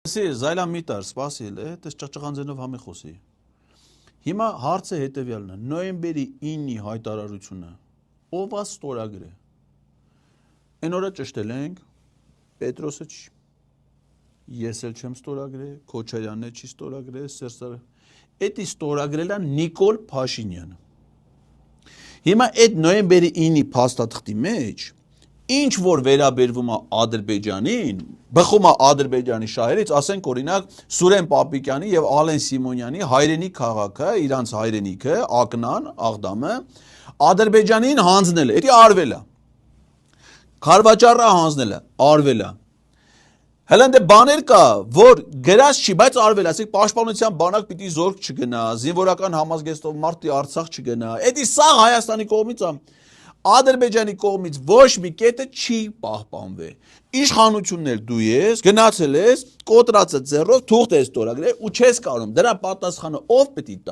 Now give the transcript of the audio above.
Զայլա միտար, սպասիլ է, տես ճղճղանձենով համի խոսի։ Հիմա հարցը հետևյալն է, նոյեմբերի 9-ի հայտարարությունը, ով է ստորագրել։ Այն օրը ճշտել ենք, Պետրոսը չի, ես էլ չեմ ստորագրել, Քոչարյանն չի ստորագրել, Սերժ Էդի ստորագրել է Նիկոլ Փաշինյանը։ Հիմա այդ նոյեմբերի 9-ի փաստաթղթի մեջ ինչ որ վերաբերվում է Ադրբեջանին, բխում է Ադրբեջանի շահերից, ասենք օրինակ Սուրեն Պապիկյանի եւ Ալեն Սիմոնյանի հայրենի քաղաքը, իրանց հայրենիքը, Ակնան, Աղդամը Ադրբեջանին հանձնել է, դա արվել է։ Խարվաճառը հանձնել է, արվել է։ Հələ դե բաներ կա, որ գրած չի, բայց արվել է, ասենք պաշտպանության բանակ պիտի զորք չգնա, զինվորական համազգեստով մարտի Արցախ չգնա։ Էդի սա Հայաստանի կողմից է, Ադրբեջանի կողմից ոչ մի կետը չի պահպանվել։ Իշխանությունն էլ դու ես, գնացել ես, կոտրածը ձեռով թուղթ ես ստորագրել ու չես կարող։ Դրա պատասխանը ով պետք է տա։